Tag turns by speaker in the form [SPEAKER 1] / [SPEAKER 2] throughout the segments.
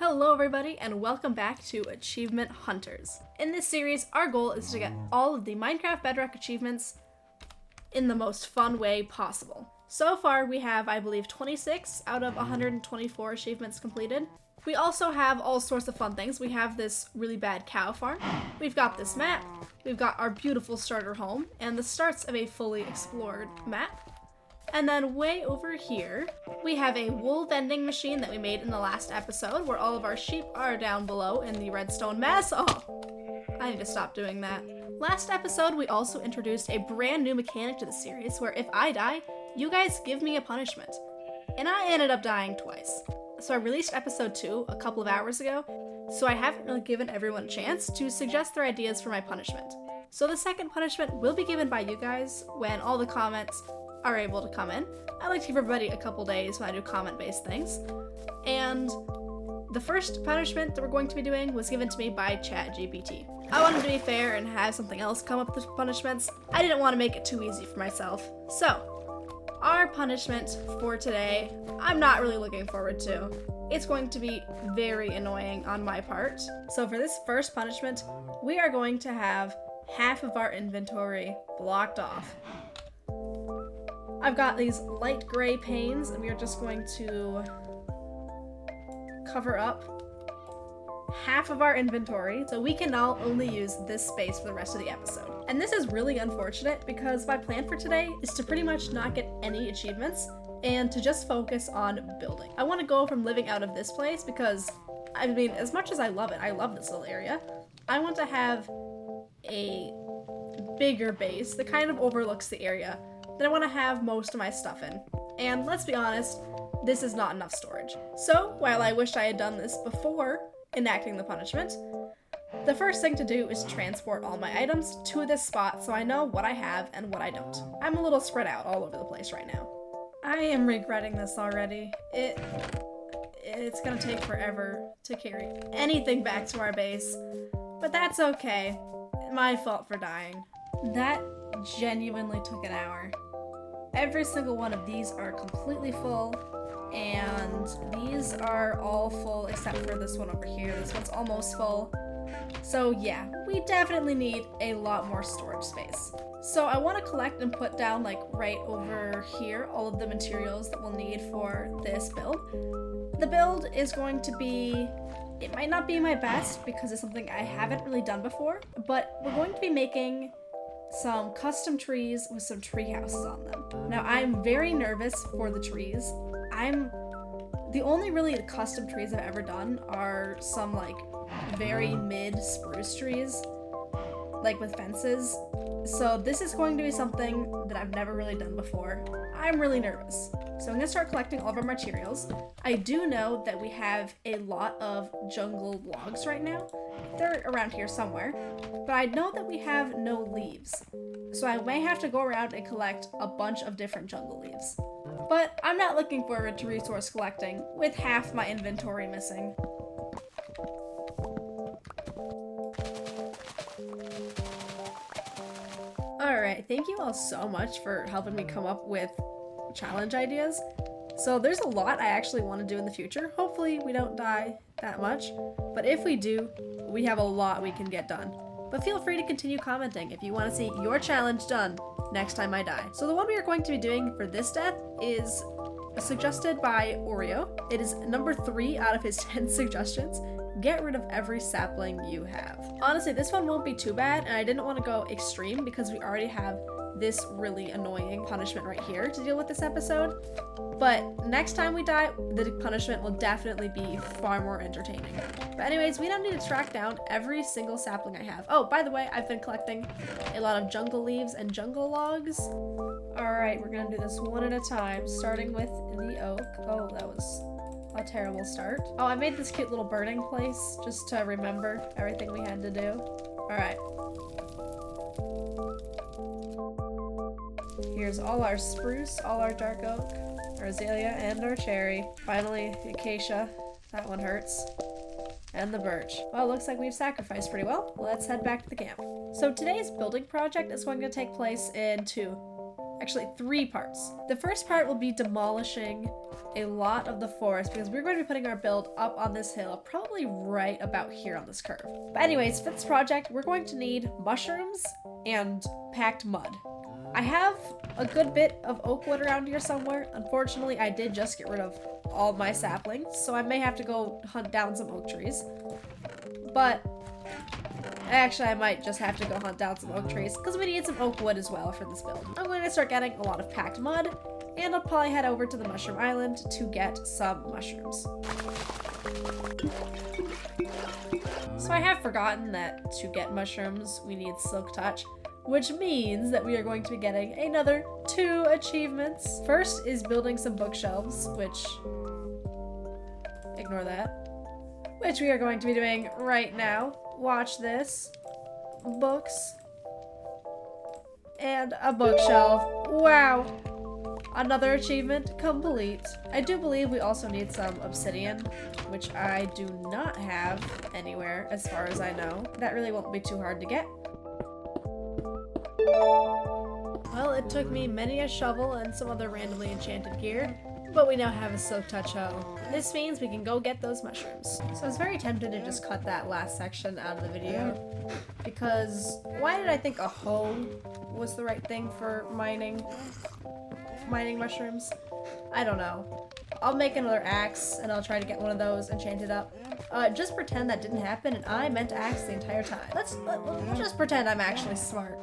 [SPEAKER 1] Hello everybody and welcome back to Achievement Hunters. In this series, our goal is to get all of the Minecraft Bedrock achievements in the most fun way possible. So far we have, I believe, 26 out of 124 achievements completed. We also have all sorts of fun things. We have this really bad cow farm, we've got this map, we've got our beautiful starter home, and the starts of a fully explored map. And then way over here, we have a wool vending machine that we made in the last episode where all of our sheep are down below in the redstone mass. Oh, I need to stop doing that. Last episode, we also introduced a brand new mechanic to the series where if I die, you guys give me a punishment. And I ended up dying twice. So I released episode 2 a couple of hours ago, so I haven't really given everyone a chance to suggest their ideas for my punishment. So the second punishment will be given by you guys when all the comments are able to come in. I like to give everybody a couple days when I do comment-based things. And the first punishment that we're going to be doing was given to me by ChatGPT. I wanted to be fair and have something else come up with the punishments. I didn't want to make it too easy for myself. So, our punishment for today, I'm not really looking forward to. It's going to be very annoying on my part. So for this first punishment, we are going to have half of our inventory blocked off. I've got these light gray panes and we are just going to cover up half of our inventory so we can now only use this space for the rest of the episode. And this is really unfortunate because my plan for today is to pretty much not get any achievements and to just focus on building. I want to go from living out of this place because, I mean, as much as I love it, I love this little area, I want to have a bigger base that kind of overlooks the area that I want to have most of my stuff in. And let's be honest, this is not enough storage. So, while I wish I had done this before enacting the punishment, the first thing to do is transport all my items to this spot so I know what I have and what I don't. I'm a little spread out all over the place right now. I am regretting this already. It's gonna take forever to carry anything back to our base, but that's okay. My fault for dying. That genuinely took an hour. Every single one of these are completely full, and these are all full except for this one over here. This one's almost full. So yeah, we definitely need a lot more storage space. So I want to collect and put down, like, right over here, all of the materials that we'll need for this build. The build is going to be, it might not be my best because it's something I haven't really done before, but we're going to be making some custom trees with some tree houses on them. Now, I'm very nervous for the trees. The only really custom trees I've ever done are some, like, very mid spruce trees, like with fences. So this is going to be something that I've never really done before. I'm really nervous. So I'm gonna start collecting all of our materials. I do know that we have a lot of jungle logs right now. They're around here somewhere, but I know that we have no leaves. So I may have to go around and collect a bunch of different jungle leaves. But I'm not looking forward to resource collecting with half my inventory missing. Alright, thank you all so much for helping me come up with challenge ideas. So there's a lot I actually want to do in the future. Hopefully we don't die that much, but if we do, we have a lot we can get done. But feel free to continue commenting if you want to see your challenge done next time I die. So the one we are going to be doing for this death is suggested by Oreo. It is number 3 out of his 10 suggestions. Get rid of every sapling you have. Honestly, this one won't be too bad, and I didn't want to go extreme because we already have this really annoying punishment right here to deal with this episode. But next time we die, the punishment will definitely be far more entertaining. But anyways, we don't need to track down every single sapling I have. Oh, by the way, I've been collecting a lot of jungle leaves and jungle logs. Alright, we're gonna do this one at a time, starting with the oak. Oh, that was a terrible start. Oh, I made this cute little burning place just to remember everything we had to do. Alright. Here's all our spruce, all our dark oak, our azalea, and our cherry. Finally, the acacia. That one hurts. And the birch. Well, looks like we've sacrificed pretty well. Let's head back to the camp. So today's building project is going to take place in 2 actually 3 parts. The first part will be demolishing a lot of the forest because we're going to be putting our build up on this hill, probably right about here on this curve. But anyways, for this project, we're going to need mushrooms and packed mud. I have a good bit of oak wood around here somewhere. Unfortunately, I did just get rid of all my saplings, so I may have to go hunt down some oak trees. But actually, I might just have to go hunt down some oak trees because we need some oak wood as well for this build. I'm going to start getting a lot of packed mud, and I'll probably head over to the mushroom island to get some mushrooms. So I have forgotten that to get mushrooms, we need silk touch, which means that we are going to be getting another 2 achievements. First is building some bookshelves, which, ignore that, which we are going to be doing right now. Watch this. Books. And a bookshelf. Wow. Another achievement complete. I do believe we also need some obsidian, which I do not have anywhere as far as I know. That really won't be too hard to get. Well, it took me many a shovel and some other randomly enchanted gear, but we now have a silk touch hoe. This means we can go get those mushrooms. So I was very tempted to just cut that last section out of the video, because why did I think a hoe was the right thing for mining mushrooms? I don't know. I'll make another axe and I'll try to get one of those enchanted up. Just pretend that didn't happen and I meant axe the entire time. Let's just pretend I'm actually smart.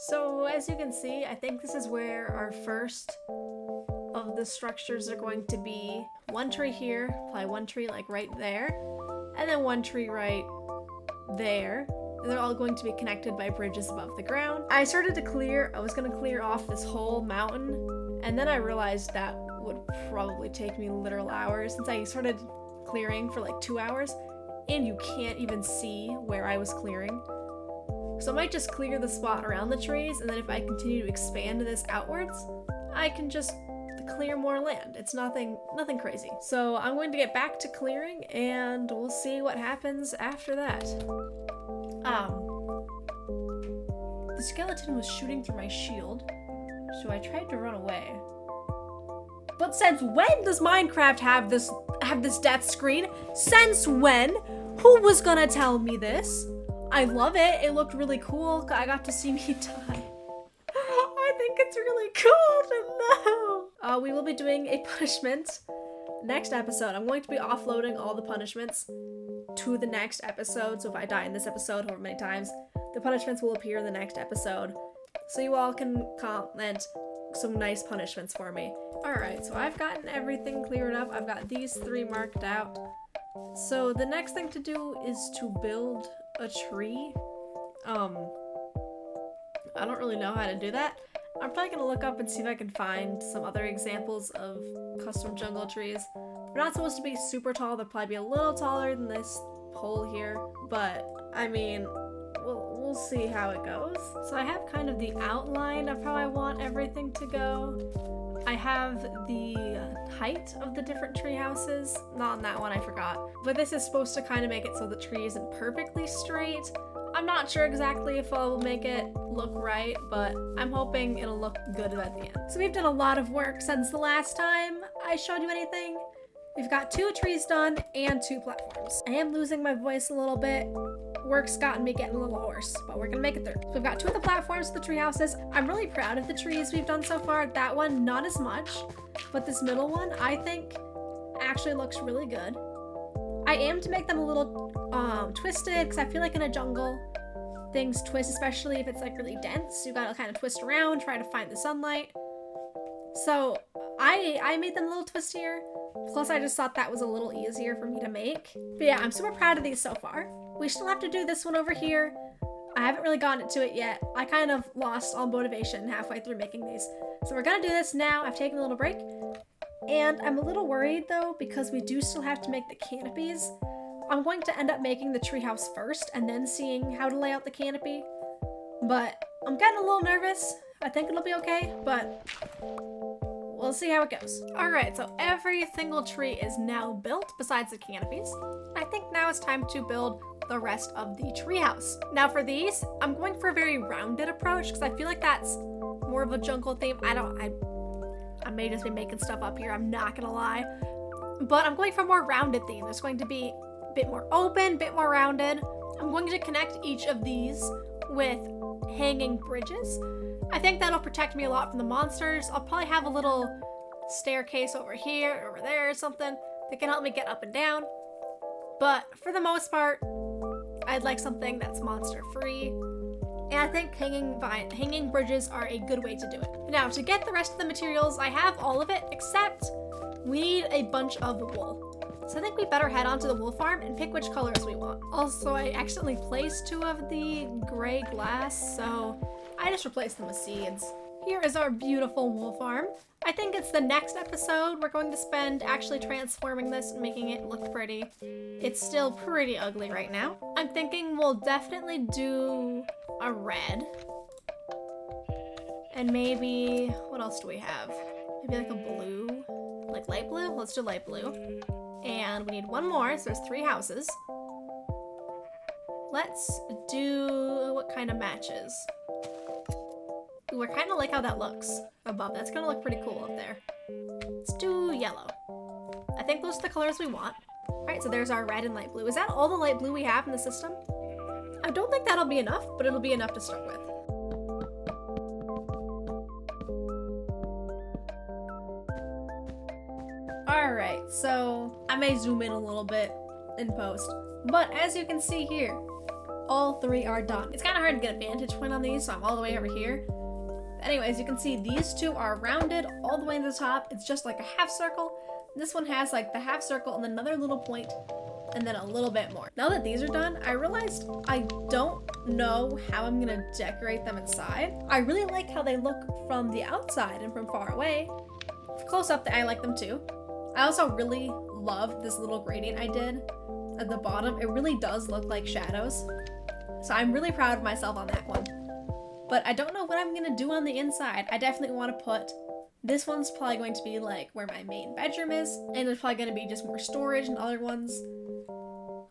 [SPEAKER 1] So as you can see, I think this is where our first of the structures are going to be. 1 tree here, probably 1 tree like right there, and then 1 tree right there. And they're all going to be connected by bridges above the ground. I was gonna clear off this whole mountain, and then I realized that would probably take me literal hours since I started clearing for like 2 hours, and you can't even see where I was clearing. So I might just clear the spot around the trees, and then if I continue to expand this outwards, I can just clear more land. It's nothing crazy. So I'm going to get back to clearing, and we'll see what happens after that. The skeleton was shooting through my shield, so I tried to run away. But since when does Minecraft have this death screen? Since when? Who was gonna tell me this? I love it. It looked really cool. I got to see me die. I think it's really cool to know. We will be doing a punishment next episode. I'm going to be offloading all the punishments to the next episode. So if I die in this episode however many times, the punishments will appear in the next episode. So you all can comment some nice punishments for me. Alright, so I've gotten everything cleared up. I've got these 3 marked out. So the next thing to do is to build a tree. I don't really know how to do that. I'm probably gonna look up and see if I can find some other examples of custom jungle trees. They're not supposed to be super tall. They'll probably be a little taller than this pole here, but I mean, we'll see how it goes. So I have kind of the outline of how I want everything to go. I have the height of the different tree houses. Not on that one, I forgot. But this is supposed to kind of make it so the tree isn't perfectly straight. I'm not sure exactly if I'll make it look right, but I'm hoping it'll look good at the end. So we've done a lot of work since the last time I showed you anything. We've got 2 trees done and 2 platforms. I am losing my voice a little bit. Work's gotten me getting a little hoarse, but we're gonna make it through. So we've got 2 of the platforms, the tree houses. I'm really proud of the trees we've done so far. That one, not as much, but this middle one, I think actually looks really good. I am to make them a little twisted, because I feel like in a jungle, things twist, especially if it's like really dense. You gotta kind of twist around, try to find the sunlight. So I made them a little twistier. Plus, I just thought that was a little easier for me to make. But yeah, I'm super proud of these so far. We still have to do this one over here. I haven't really gotten to it yet. I kind of lost all motivation halfway through making these. So we're gonna do this now. I've taken a little break. And I'm a little worried though, because we do still have to make the canopies. I'm going to end up making the treehouse first and then seeing how to lay out the canopy. But I'm getting a little nervous. I think it'll be okay, but we'll see how it goes. Alright, so every single tree is now built besides the canopies. I think now it's time to build the rest of the treehouse. Now for these, I'm going for a very rounded approach because I feel like that's more of a jungle theme. I may just be making stuff up here, I'm not gonna lie. But I'm going for a more rounded theme. It's going to be a bit more open, a bit more rounded. I'm going to connect each of these with hanging bridges. I think that'll protect me a lot from the monsters. I'll probably have a little staircase over here, over there or something that can help me get up and down. But for the most part, I'd like something that's monster free. And I think hanging bridges are a good way to do it. Now, to get the rest of the materials, I have all of it, except we need a bunch of wool. So I think we better head on to the wool farm and pick which colors we want. Also, I accidentally placed 2 of the gray glass, so I just replaced them with seeds. Here is our beautiful wool farm. I think it's the next episode we're going to spend actually transforming this and making it look pretty. It's still pretty ugly right now. I'm thinking we'll definitely do a red. And maybe, what else do we have? Maybe like a blue, like light blue? Let's do light blue. And we need 1 more, so there's 3 houses. Let's do, what kind of matches? Ooh, I kind of like how that looks above. That's gonna look pretty cool up there. Let's do yellow. I think those are the colors we want. All right, so there's our red and light blue. Is that all the light blue we have in the system? I don't think that'll be enough, but it'll be enough to start with. All right, so I may zoom in a little bit in post, but as you can see here, all 3 are done. It's kind of hard to get a vantage point on these, so I'm all the way over here. Anyways, you can see these 2 are rounded all the way to the top. It's just like a half circle. This one has like the half circle and then another little point and then a little bit more. Now that these are done, I realized I don't know how I'm gonna decorate them inside. I really like how they look from the outside and from far away. Close up, I like them too. I also really love this little gradient I did at the bottom. It really does look like shadows. So I'm really proud of myself on that one. But I don't know what I'm gonna do on the inside. I definitely want to put, this one's probably going to be like where my main bedroom is, and there's probably gonna be just more storage and other ones.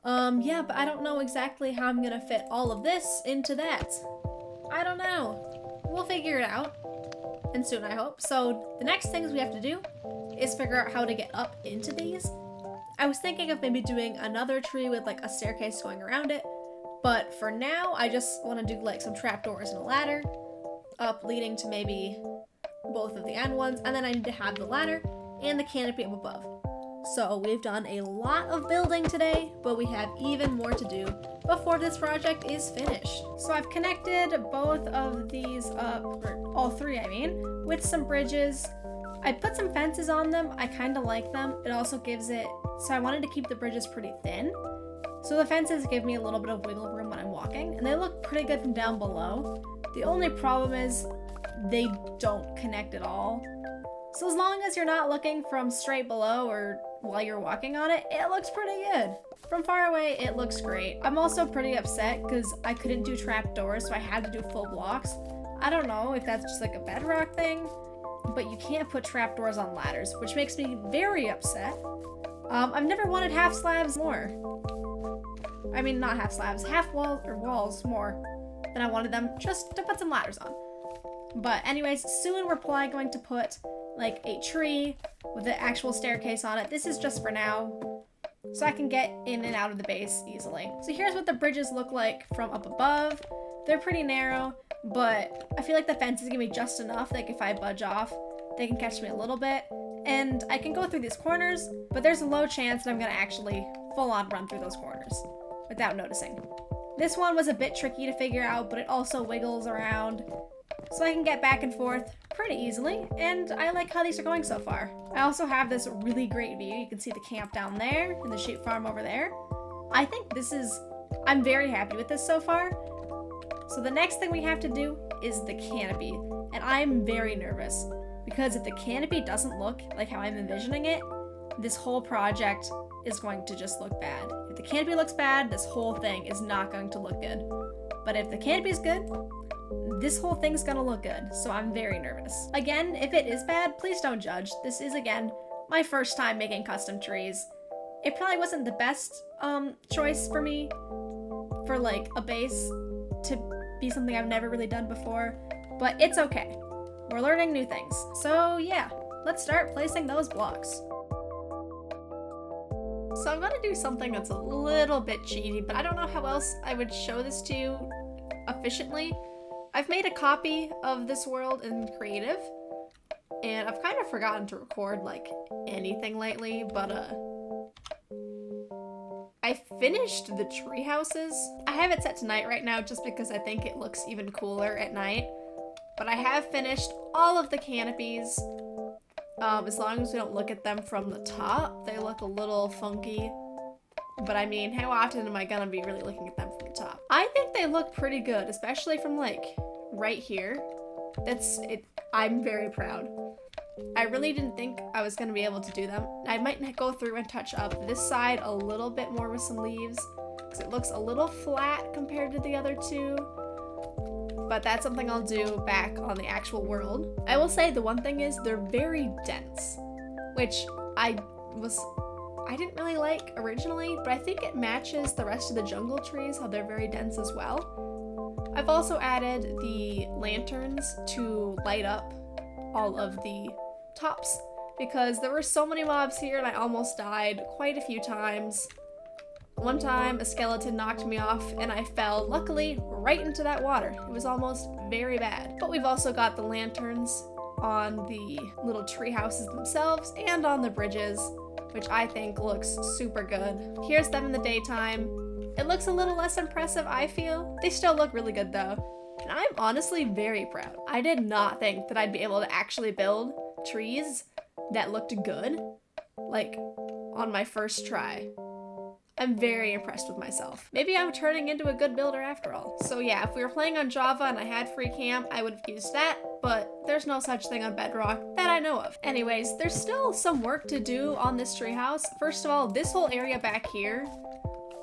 [SPEAKER 1] Yeah, but I don't know exactly how I'm gonna fit all of this into that. I don't know. We'll figure it out. And soon, I hope. So the next things we have to do is figure out how to get up into these. I was thinking of maybe doing another tree with like a staircase going around it. But for now, I just want to do like some trapdoors and a ladder up leading to maybe both of the end ones. And then I need to have the ladder and the canopy up above. So we've done a lot of building today, but we have even more to do before this project is finished. So I've connected both of these up, or all 3 I mean, with some bridges. I put some fences on them. I kind of like them. It also gives it, so I wanted to keep the bridges pretty thin. So the fences give me a little bit of wiggle room when I'm walking, and they look pretty good from down below. The only problem is they don't connect at all. So as long as you're not looking from straight below or while you're walking on it, it looks pretty good. From far away, it looks great. I'm also pretty upset because I couldn't do trapdoors, so I had to do full blocks. I don't know if that's just like a Bedrock thing, but you can't put trapdoors on ladders, which makes me very upset. I've never wanted half slabs more. I mean, not half slabs, half walls or walls more than I wanted them just to put some ladders on. But anyways, soon we're probably going to put like a tree with an actual staircase on it. This is just for now, so I can get in and out of the base easily. So here's what the bridges look like from up above. They're pretty narrow, but I feel like the fence is gonna be just enough. Like if I budge off, they can catch me a little bit. And I can go through these corners, but there's a low chance that I'm gonna actually full on run through those corners without noticing. This one was a bit tricky to figure out, but it also wiggles around, so I can get back and forth pretty easily, and I like how these are going so far. I also have this really great view. You can see the camp down there and the sheep farm over there. I think I'm very happy with this so far. So the next thing we have to do is the canopy, and I'm very nervous because if the canopy doesn't look like how I'm envisioning it, this whole project is going to just look bad. If the canopy looks bad, this whole thing is not going to look good. But if the canopy is good, this whole thing's gonna look good, so I'm very nervous. Again, if it is bad, please don't judge. This is, again, my first time making custom trees. It probably wasn't the best choice for me, for like a base to be something I've never really done before, but it's okay. We're learning new things. So yeah, let's start placing those blocks. So I'm gonna do something that's a little bit cheaty, but I don't know how else I would show this to you efficiently. I've made a copy of this world in creative, and I've kind of forgotten to record like anything lately, but I finished the tree houses. I have it set to night right now just because I think it looks even cooler at night, but I have finished all of the canopies. As long as we don't look at them from the top, they look a little funky. But I mean, how often am I gonna be really looking at them from the top? I think they look pretty good, especially from like right here. That's it. I'm very proud. I really didn't think I was gonna be able to do them. I might go through and touch up this side a little bit more with some leaves, because it looks a little flat compared to the other two. But that's something I'll do back on the actual world. I will say the one thing is they're very dense, which I didn't really like originally, but I think it matches the rest of the jungle trees, how they're very dense as well. I've also added the lanterns to light up all of the tops, because there were so many mobs here and I almost died quite a few times. One time a skeleton knocked me off and I fell, luckily, right into that water. It was almost very bad. But we've also got the lanterns on the little tree houses themselves and on the bridges, which I think looks super good. Here's them in the daytime. It looks a little less impressive, I feel. They still look really good though. And I'm honestly very proud. I did not think that I'd be able to actually build trees that looked good, like, on my first try. I'm very impressed with myself. Maybe I'm turning into a good builder after all. So yeah, if we were playing on Java and I had free cam, I would have used that, but there's no such thing on Bedrock that I know of. Anyways, there's still some work to do on this treehouse. First of all, this whole area back here,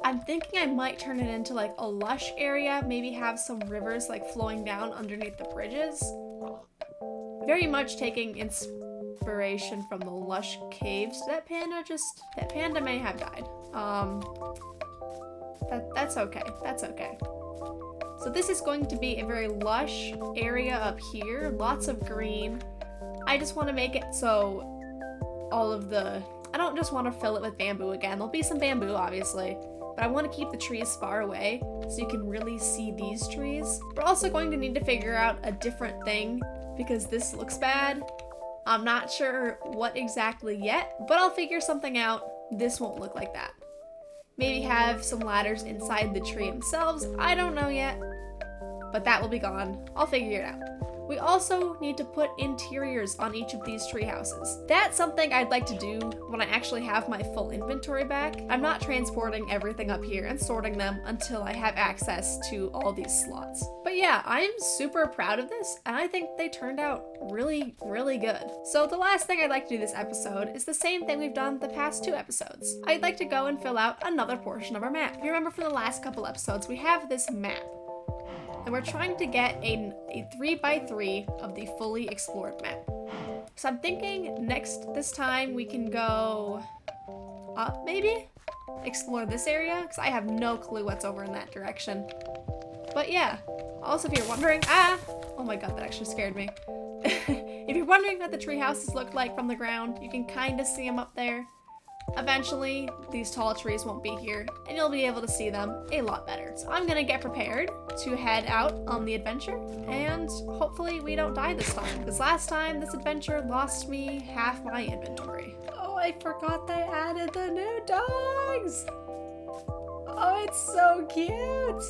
[SPEAKER 1] I'm thinking I might turn it into like a lush area, maybe have some rivers like flowing down underneath the bridges. Very much taking inspiration from the lush caves. That panda may have died. That's okay. That's okay. So this is going to be a very lush area up here. Lots of green. I just want to make it so I don't just want to fill it with bamboo again. There'll be some bamboo, obviously, but I want to keep the trees far away so you can really see these trees. We're also going to need to figure out a different thing because this looks bad. I'm not sure what exactly yet, but I'll figure something out. This won't look like that. Maybe have some ladders inside the tree themselves. I don't know yet, but that will be gone. I'll figure it out. We also need to put interiors on each of these tree houses. That's something I'd like to do when I actually have my full inventory back. I'm not transporting everything up here and sorting them until I have access to all these slots. But yeah, I'm super proud of this, and I think they turned out really, really good. So the last thing I'd like to do this episode is the same thing we've done the past 2 episodes. I'd like to go and fill out another portion of our map. If you remember from the last couple episodes, we have this map. And we're trying to get a 3x3 of the fully explored map. So I'm thinking this time we can go up, maybe? Explore this area, because I have no clue what's over in that direction. But yeah, also if you're wondering, oh my god, that actually scared me. If you're wondering what the tree houses look like from the ground, you can kind of see them up there. Eventually, these tall trees won't be here, and you'll be able to see them a lot better. So I'm gonna get prepared to head out on the adventure, and hopefully we don't die this time, because last time this adventure lost me half my inventory. Oh, I forgot they added the new dogs! Oh, it's so cute!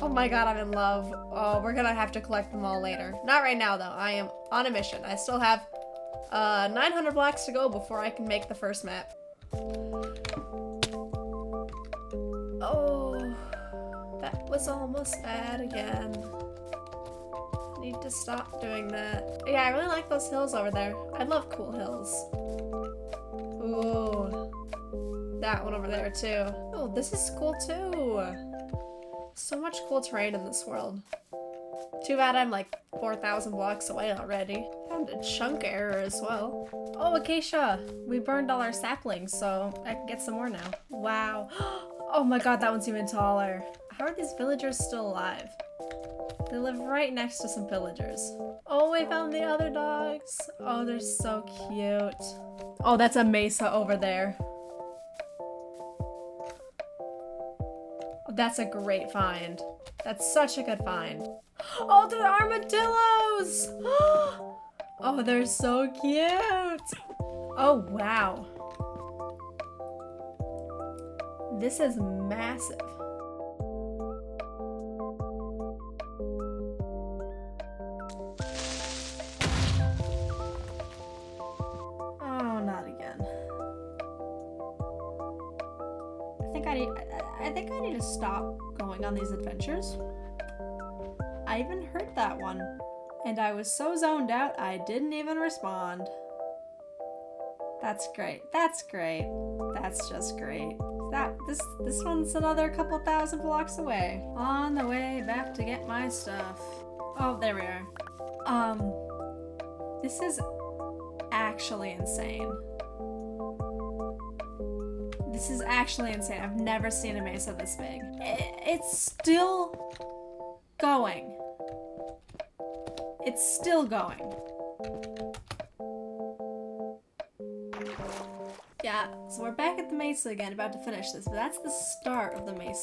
[SPEAKER 1] Oh my god, I'm in love. Oh, we're gonna have to collect them all later. Not right now, though. I am on a mission. I still have 900 blocks to go before I can make the first map. Oh, that was almost bad again. Need to stop doing that. Yeah, I really like those hills over there. I love cool hills. Ooh, that one over there too. Oh, this is cool too. So much cool terrain in this world. Too bad I'm like 4,000 blocks away already. Found a chunk error as well. Oh, Acacia! We burned all our saplings, so I can get some more now. Wow. Oh my god, that one's even taller. How are these villagers still alive? They live right next to some villagers. Oh, we found the other dogs. Oh, they're so cute. Oh, that's a mesa over there. Oh, that's a great find. That's such a good find. Oh, they're armadillos! Oh, they're so cute! Oh, wow. This is massive. Oh, not again. I think I need to stop going on these adventures. I even heard that one, and I was so zoned out I didn't even respond. That's great. That's great. That's just great. This one's another couple thousand blocks away. On the way back to get my stuff. Oh, there we are. This is actually insane. This is actually insane. I've never seen a mesa this big. It's still going. It's still going. Yeah, so we're back at the mesa again, about to finish this, but that's the start of the mesa.